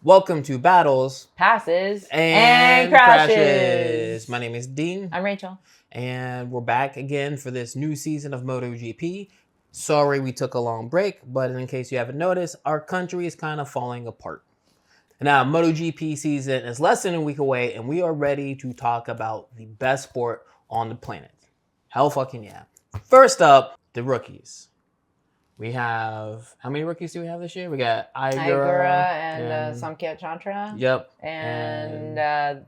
Welcome to Battles, Passes, and Crashes. My name is Dean. I'm Rachel. And we're back again for this new season of MotoGP. Sorry we took a long break, but in case you haven't noticed, our country is kind of falling apart. Now, MotoGP season is less than a week away, and we are ready to talk about the best sport on the planet. Hell fucking yeah. First up, the rookies. We have, how many rookies do we have this year? We got Igura and Samkhya Chantra. Yep. And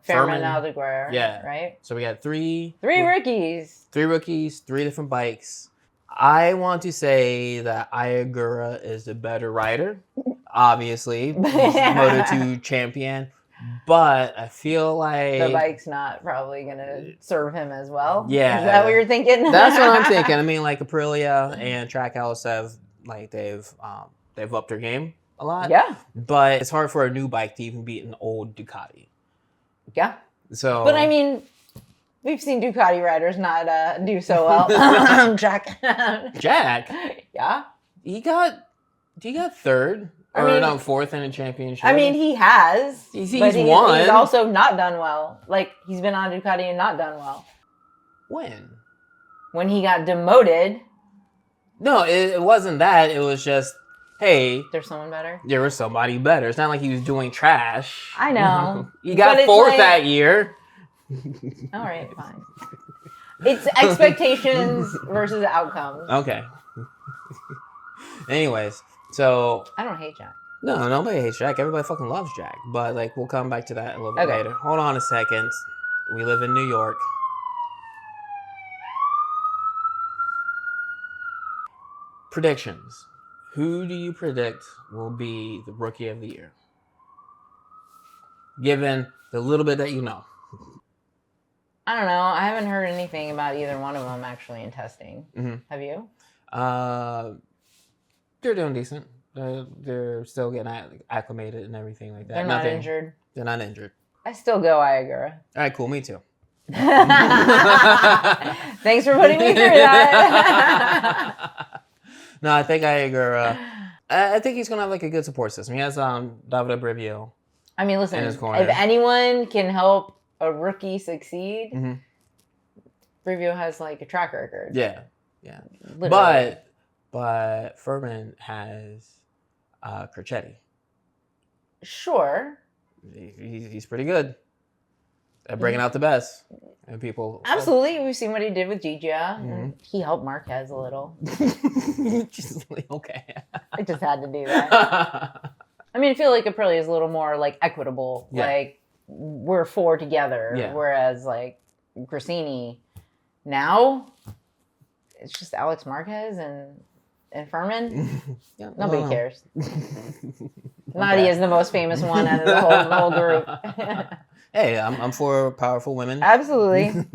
Furman Aldeguer. Yeah. Right? So we got three rookies. 3 rookies, 3 different bikes. I want to say that Igura is the better rider. Obviously, he's Moto2 champion. But I feel like the bike's not probably going to serve him as well. Yeah. Is that what you're thinking? That's what I'm thinking. I mean, like Aprilia and Trackhouse have, like, they've upped their game a lot. Yeah. But it's hard for a new bike to even beat an old Ducati. Yeah. So, but I mean, we've seen Ducati riders not do so well. Jack. Yeah. He got third. I mean, no, fourth in a championship. I mean, he has. He's won. He's also not done well. Like, he's been on Ducati and not done well. When he got demoted. No, it wasn't that. It was just, hey. There's someone better? There was somebody better. It's not like he was doing trash. I know. He got fourth that year. All right, fine. It's expectations versus outcomes. Okay. Anyways. So I don't hate Jack. No, nobody hates Jack. Everybody fucking loves Jack. But like, we'll come back to that a little bit later. Hold on a second. We live in New York. Predictions. Who do you predict will be the rookie of the year? Given the little bit that you know. I don't know. I haven't heard anything about either one of them actually in testing. Mm-hmm. Have you? They're doing decent. They're still getting acclimated and everything like that. They're not injured. They're not injured. I still go Igura. All right, cool. Me too. Thanks for putting me through that. No, I think Igura. I think he's gonna have like a good support system. He has Davide Brivio. I mean, listen. If anyone can help a rookie succeed, Brivio has like a track record. Yeah. Literally. But Furman has Crocchetti. Sure. He's pretty good at bringing out the best in people. Absolutely. We've seen what he did with Gigia. Mm-hmm. He helped Marquez a little. Just like, okay. I just had to do that. I mean, I feel like Aprilia is a little more like equitable. Yeah. Like, we're 4 together. Yeah. Whereas like Grassini now, it's just Alex Marquez and Furman. Yeah, nobody cares. Nadi is the most famous one out of the whole group. Hey, I'm for powerful women. Absolutely.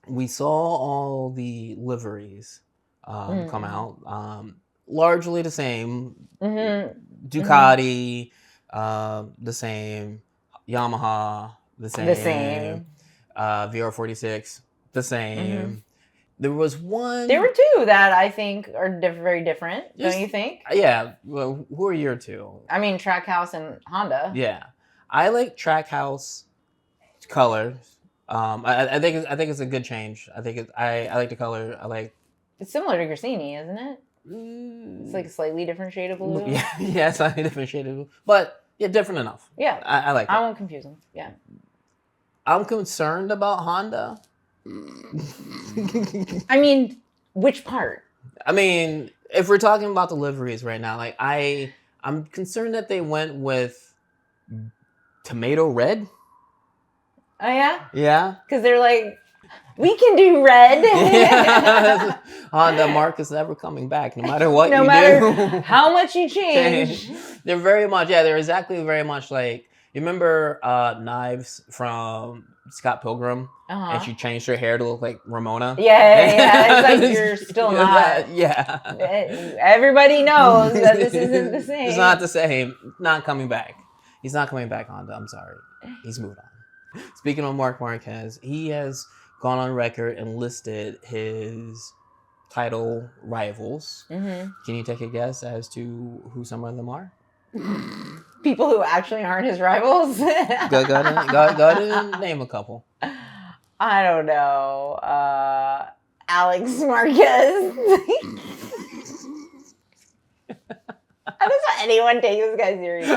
We saw all the liveries come out. Largely the same. Mm-hmm. Ducati, the same. Yamaha, the same. VR46, the same. Mm-hmm. There was one. There were 2 that I think are very different. Don't you think? Yeah. Well, who are your 2? I mean, Trackhouse and Honda. Yeah, I like Trackhouse colors. I think it's a good change. I think I like the color. I like. It's similar to Grassini, isn't it? It's like a slightly different shade of blue. Yeah, slightly different shade of blue, but yeah, different enough. Yeah, I like it. I won't confuse them. Yeah. I'm concerned about Honda. I mean, which part? I mean, if we're talking about the liveries right now, like I'm concerned that they went with tomato red. Oh yeah? Yeah. Because they're like, we can do red. Yeah. Honda Mark is never coming back, no matter what no you matter do. How much you change. They're they're exactly very much like, you remember Knives from Scott Pilgrim? And she changed her hair to look like Ramona. Yeah. It's like you're still not. Yeah. Everybody knows that this isn't the same. It's not the same. Not coming back. He's not coming back, Honda. I'm sorry. He's moved on. Speaking of Marc Marquez, he has gone on record and listed his title rivals. Mm-hmm. Can you take a guess as to who some of them are? People people who actually aren't his rivals. go ahead and name a couple. I don't know. Alex Marquez. How does anyone take this guy seriously?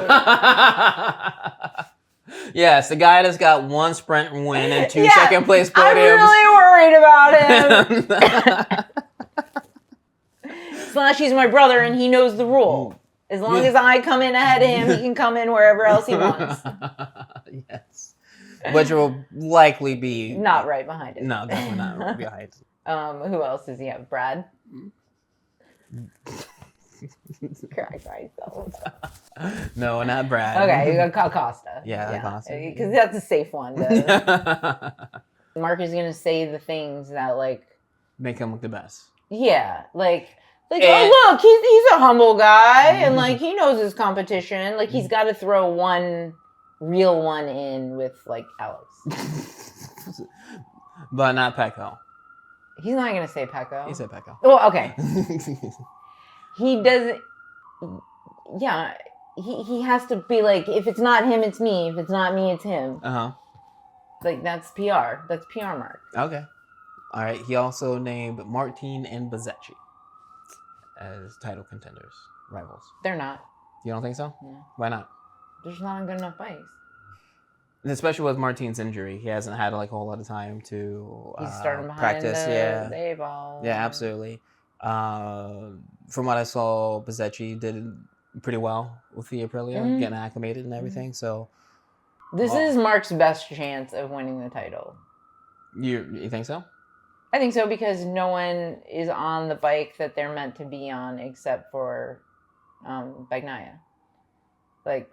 Yes, the guy that's got 1 sprint win and 2 second place podiums. I'm really worried about him. Slash, he's my brother and he knows the rule. As long as I come in ahead of him, he can come in wherever else he wants. Yes. Which will likely be... Not right behind it. No, definitely not right behind it. Who else does he have? Brad? Correct myself. No, not Brad. Okay, you got Costa. Yeah. Costa. Because that's a safe one. Mark is going to say the things that, like... Make him look the best. Yeah, oh, look, he's a humble guy, and, like, he knows his competition. Like, he's got to throw one real one in with, like, Alex. But not Pecco. He's not going to say Pecco. He said Pecco. Well, okay. He doesn't... Yeah, he has to be like, if it's not him, it's me. If it's not me, it's him. Uh-huh. Like, that's PR. That's PR Mark. Okay. All right. He also named Martin and Bezecchi as title contenders, rivals. They're not. You don't think so? No. Why not? There's not good enough bikes. And especially with Martin's injury, he hasn't had like a whole lot of time to He's starting behind practice. the A-ball. Yeah, absolutely. From what I saw, Bezecchi did pretty well with the Aprilia, getting acclimated and everything. So this is Mark's best chance of winning the title. You think so? I think so, because no one is on the bike that they're meant to be on except for Bagnaia. Like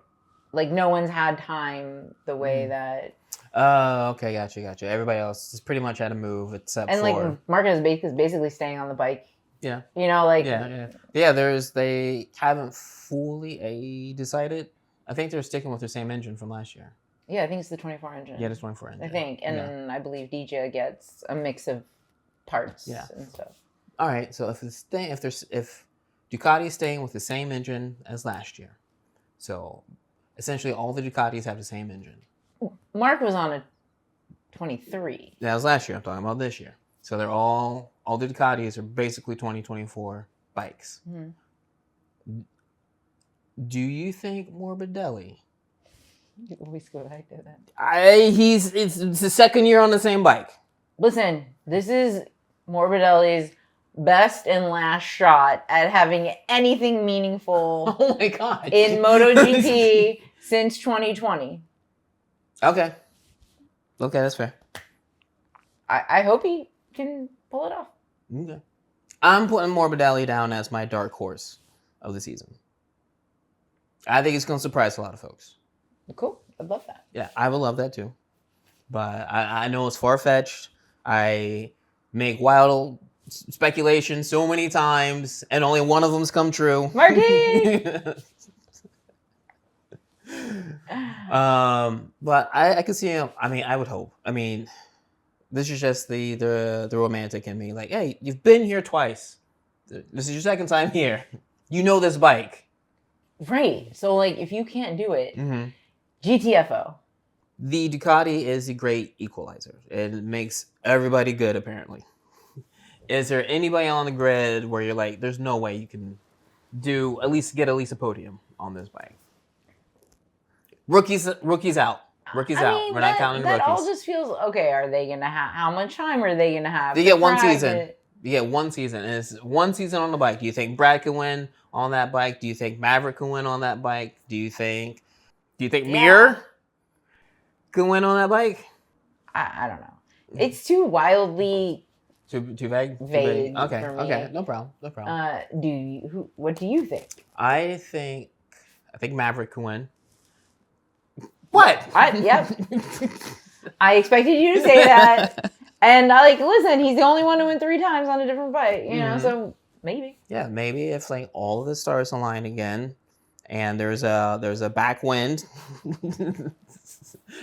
no one's had time the way that... Oh, okay, gotcha. Everybody else is pretty much had a move except and, for... And, like, Marcus is basically staying on the bike. Yeah. You know, like... Yeah, they haven't fully decided. I think they're sticking with the same engine from last year. Yeah, I think it's the 24 engine. Yeah, it's 24 engine. I think. And I believe DJ gets a mix of parts and stuff. All right, so if Ducati is staying with the same engine as last year, so essentially all the Ducatis have the same engine. Mark was on a 23. That was last year. I'm talking about this year. So they're all the Ducatis are basically 2024 bikes. Mm-hmm. Do you think Morbidelli? You always go back to that. It's the second year on the same bike. Listen, this is Morbidelli's best and last shot at having anything meaningful oh my God. in MotoGP since 2020. Okay, that's fair. I hope he can pull it off. Okay. I'm putting Morbidelli down as my dark horse of the season. I think it's going to surprise a lot of folks. Cool. I'd love that. Yeah, I would love that too. But I know it's far-fetched. I make wild speculations so many times, and only one of them's come true. Marty! But I can see him. I mean, I would hope. I mean, this is just the romantic in me. Like, hey, you've been here twice. This is your second time here. You know this bike. Right. So, like, if you can't do it, GTFO. The Ducati is a great equalizer. It makes everybody good, apparently. Is there anybody on the grid where you're like, there's no way you can get at least a podium on this bike? Rookies out. Rookies out. We're not counting the rookies. That all just feels, okay, are they going to have, how much time are they going to have? You get one season. You get one season, and it's one season on the bike. Do you think Brad can win on that bike? Do you think Maverick can win on that bike? Do you think Mir can win on that bike? I don't know. It's too wildly too vague. Okay, for me. No problem. What do you think? I think Maverick can win. What? Yep. I expected you to say that. And listen, he's the only one to win 3 times on a different bike, you know, so maybe. Yeah, maybe if all of the stars align again and there's a backwind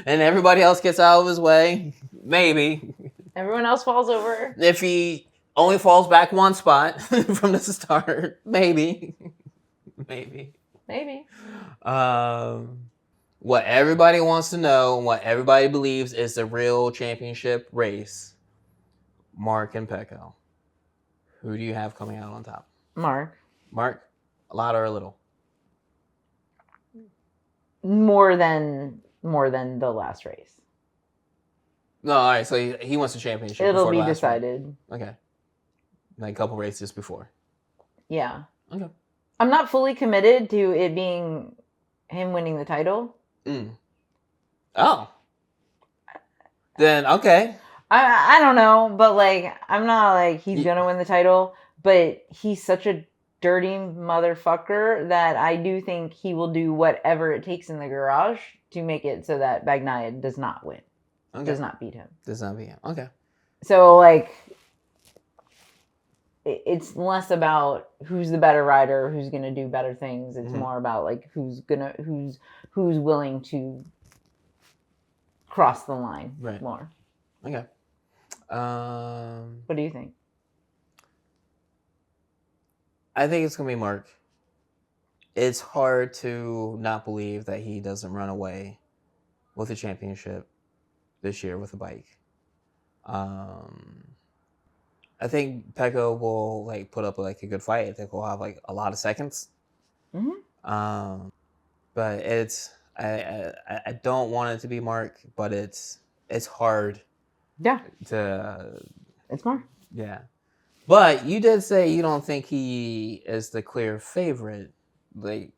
and everybody else gets out of his way, maybe. Everyone else falls over. If he only falls back one spot from the start, maybe. Maybe. Maybe. What everybody wants to know, what everybody believes is the real championship race, Mark and Pecco. Who do you have coming out on top? Mark. A lot or a little? More than the last race. No, all right. So he wants the championship. It'll be decided. Race. Okay. Like a couple races before. Yeah. Okay. I'm not fully committed to it being him winning the title. Oh. Then okay. I don't know, but like I'm not like he's gonna win the title, but he's such a dirty motherfucker that I do think he will do whatever it takes in the garage to make it so that Bagnaia does not win. Okay. Does not beat him. Okay. So like it's less about who's the better rider, who's gonna do better things. It's more about like who's willing to cross the line more. Okay. What do you think? I think it's going to be Mark. It's hard to not believe that he doesn't run away with the championship this year with a bike. I think Pecco will like put up like a good fight. I think we'll have like a lot of seconds. But it's I don't want it to be Mark, but it's hard. Yeah. It's Mark. Yeah. But you did say you don't think he is the clear favorite. Like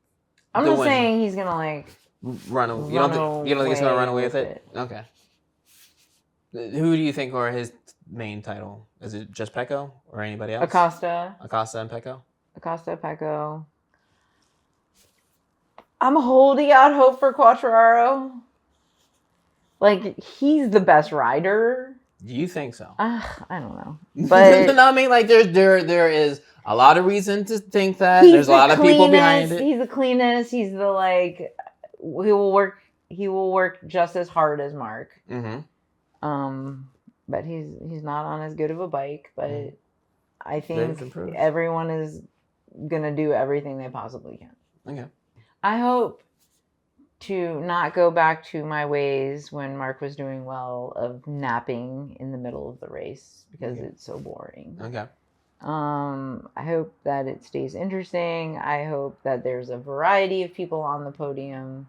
I'm not saying he's gonna like run away. You don't think he's gonna run away with it? Okay. Who do you think are his main title? Is it just Pecco or anybody else? Acosta and Pecco. Pecco. I'm holding out hope for Quartararo. Like he's the best rider. Do you think so? I don't know, but no, I mean like there is a lot of reason to think that there's a lot of people behind it. He's the cleanest. He's the like he will work just as hard as Mark. But he's not on as good of a bike. But I think everyone is gonna do everything they possibly can. Okay. I hope to not go back to my ways when Mark was doing well of napping in the middle of the race because it's so boring. Okay. I hope that it stays interesting. I hope that there's a variety of people on the podium.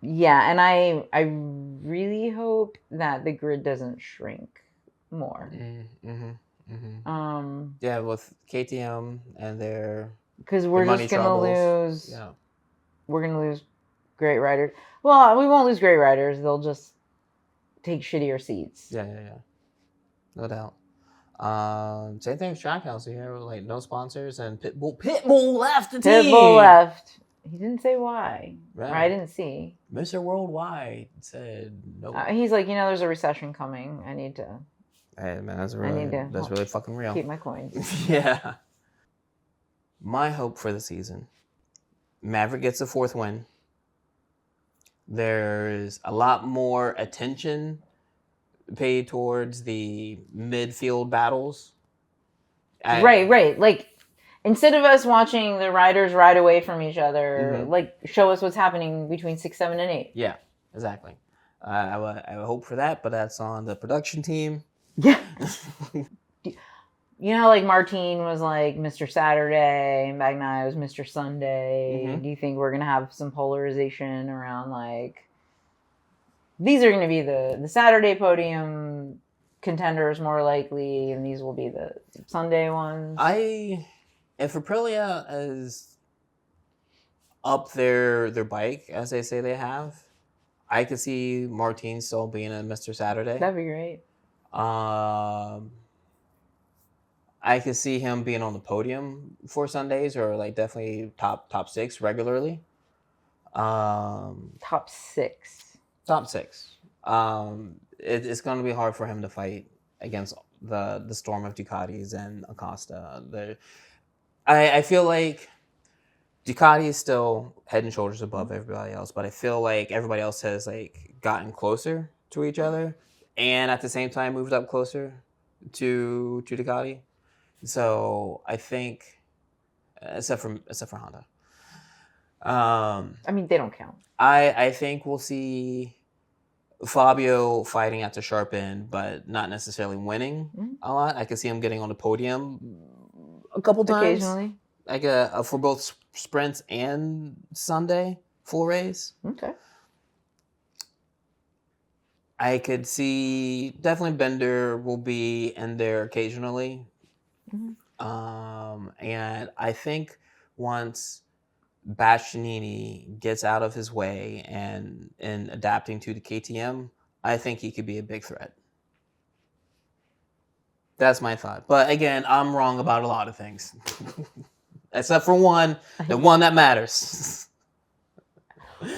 Yeah, and I really hope that the grid doesn't shrink more. Yeah, with KTM and their because we're just gonna lose. Yeah, we're gonna lose great riders. Well, we won't lose great riders. They'll just take shittier seats. Yeah. No doubt. Same thing with Trackhouse here. Like no sponsors and Pitbull left the team. Pitbull left. He didn't say why. Right. Or I didn't see. Mr. Worldwide said no. He's like, there's a recession coming. I need to. Hey man, that's really fucking real. Keep my coins. Yeah. My hope for the season, Maverick gets a 4th win. There's a lot more attention paid towards the midfield battles. Right. Like, instead of us watching the riders ride away from each other, like, show us what's happening between 6, 7, and 8. Yeah, exactly. I would hope for that, but that's on the production team. Yeah. You know how like Martin was like Mr. Saturday and Bagnaia was Mr. Sunday? Do you think we're going to have some polarization around like these are going to be the Saturday podium contenders more likely and these will be the Sunday ones? If Aprilia is up their bike as they say they have, I could see Martin still being a Mr. Saturday. That'd be great. I could see him being on the podium for Sundays or like definitely top 6 regularly. Top 6. Top 6. It's going to be hard for him to fight against the storm of Ducatis and Acosta. I feel like Ducati is still head and shoulders above everybody else, but I feel like everybody else has like gotten closer to each other and at the same time moved up closer to Ducati. So I think except for Honda. I mean, they don't count. I think we'll see Fabio fighting at the sharp end, but not necessarily winning a lot. I could see him getting on the podium a couple times. Occasionally. Like for both sprints and Sunday full race. Okay. I could see definitely Bender will be in there occasionally. And I think once Bastianini gets out of his way and adapting to the KTM, I think he could be a big threat. That's my thought. But again, I'm wrong about a lot of things. Except for one, the one that matters.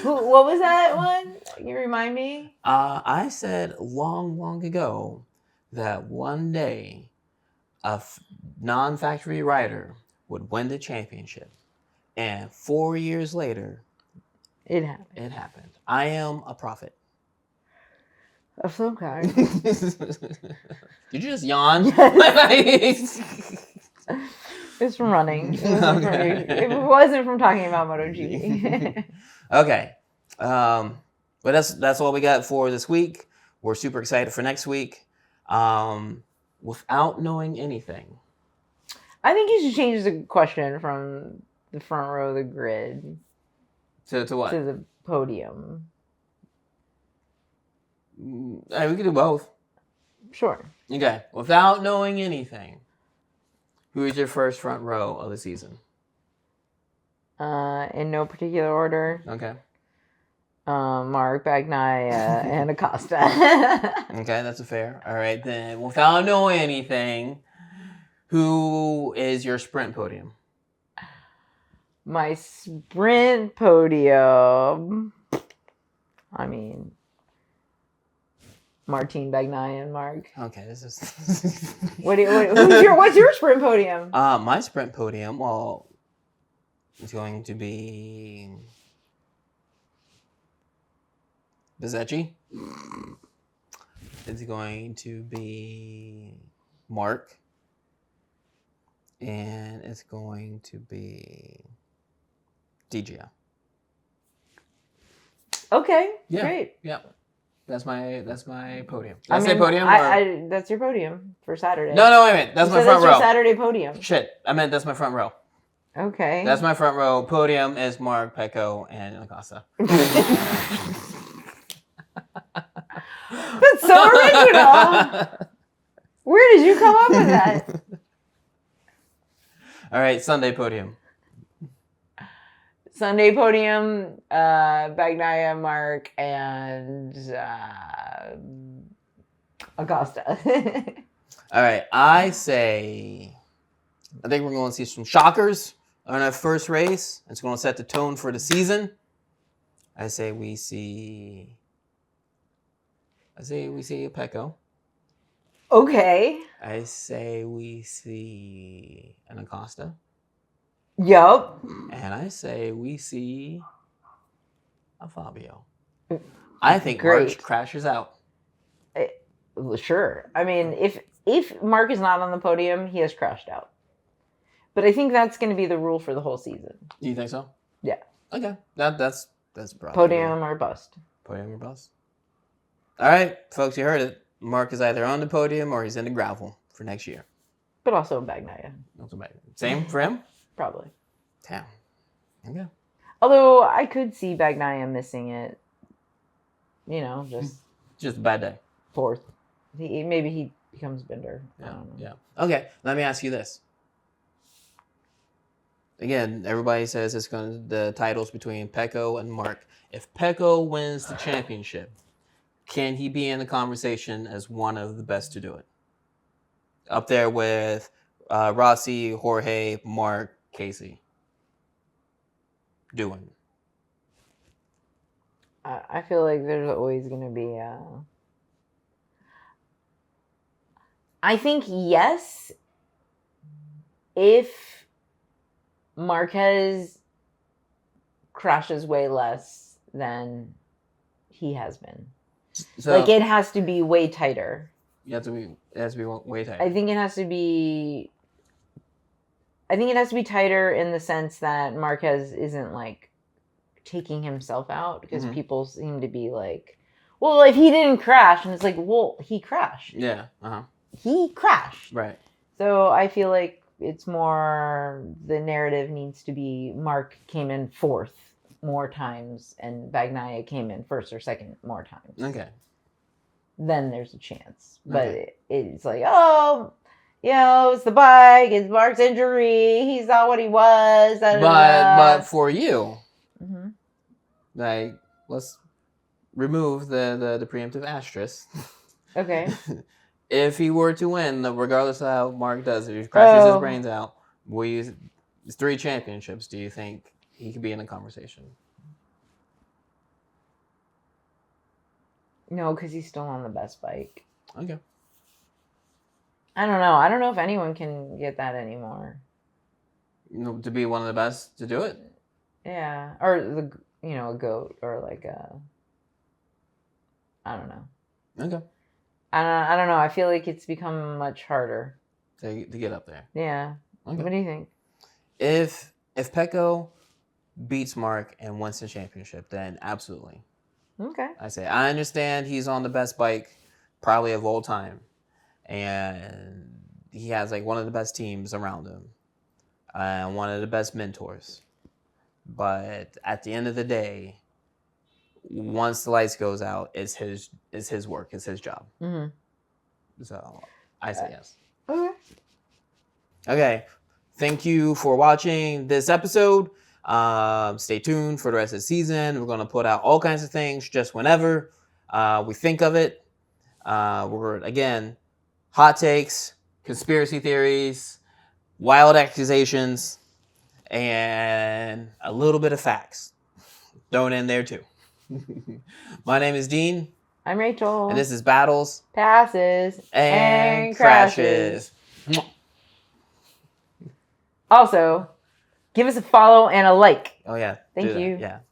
What was that one? Can you remind me? I said long ago that one day a non-factory rider would win the championship. And 4 years later, it happened. It happened. I am a prophet. Of some kind. Did you just yawn? It's from running. It wasn't from talking about MotoGP. Okay. But that's all we got for this week. We're super excited for next week. Without knowing anything. I think you should change the question from the front row of the grid. To what? To the podium. We can do both. Sure. Okay. Without knowing anything, who is your first front row of the season? In no particular order. Okay. Mark, Bagnaia, and Acosta. Okay, that's a fair. All right, then. Without knowing anything, who is your sprint podium? My sprint podium. I mean, Martin, Bagnaia, and Mark. Okay, this is. What's your sprint podium? My sprint podium, well, it's going to be Bezzecchi. It's going to be Mark. And it's going to be DGO. Okay, yeah, great. Yeah, that's my podium. Did I say podium? That's your podium for Saturday. No, wait a minute. That's my front row. Your Saturday podium. Shit, I meant that's my front row. Okay. That's my front row. Podium is Mark, Pecco, and Acosta. That's so original. Where did you come up with that? All right, Sunday podium. Sunday podium, Bagnaia, Mark, and Acosta. All right, I think we're going to see some shockers on our first race. It's going to set the tone for the season. I say we see Pecco. Okay. I say we see an Acosta. Yup. And I say we see a Fabio. I think Great. Mark crashes out. Sure. I mean, if Mark is not on the podium, he has crashed out. But I think that's going to be the rule for the whole season. Do you think so? Yeah. Okay. That's probably podium or bust. Podium or bust. All right, folks, you heard it. Mark is either on the podium or he's in the gravel for next year. But also Bagnaia. Same for him? Probably. Damn. Okay. Although I could see Bagnaia missing it. Just a bad day. Fourth. Maybe he becomes Bender. I don't know. Yeah. Okay, let me ask you this. Again, everybody says the title's between Pecco and Mark. If Pecco wins the championship, can he be in the conversation as one of the best to do it? Up there with Rossi, Jorge, Mark, Casey. Doing. I feel like there's always going to be I think yes, if Marquez crashes way less than he has been. So, it has to be way tighter. It has to be way tighter. I think it has to be I think it has to be tighter in the sense that Marquez isn't like taking himself out, because people seem to be like, well, if he didn't crash, and it's like, well, he crashed. Yeah. He crashed. Right. So I feel like it's more, the narrative needs to be Mark came in fourth more times and Bagnaia came in first or second more times. Okay. Then there's a chance. But it's like, oh, it's the bike, it's Mark's injury, he's not what he was. But for you, like, let's remove the preemptive asterisk. Okay. If he were to win, regardless of how Mark does it, if he crashes his brains out, it's 3 championships. Do you think he could be in the conversation? No, because he's still on the best bike. Okay. I don't know. I don't know if anyone can get that anymore. To be one of the best to do it? Yeah. Or, a GOAT, or like I don't know. Okay. I don't know. I feel like it's become much harder to get up there. Yeah. Okay. What do you think? If Pecco beats Mark and wins the championship, then absolutely. Okay. I understand he's on the best bike probably of all time, and he has like one of the best teams around him, and one of the best mentors. But at the end of the day, once the lights goes out, it's his work, it's his job. So I say yes. Okay. Okay. Thank you for watching this episode. Stay tuned for the rest of the season. We're going to put out all kinds of things just whenever we think of it. We're, again, hot takes, conspiracy theories, wild accusations, and a little bit of facts thrown in there too. My name is Dean. I'm Rachel. And this is Battles, Passes, and Crashes. Also, give us a follow and a like. Oh, yeah. Thank you. Yeah.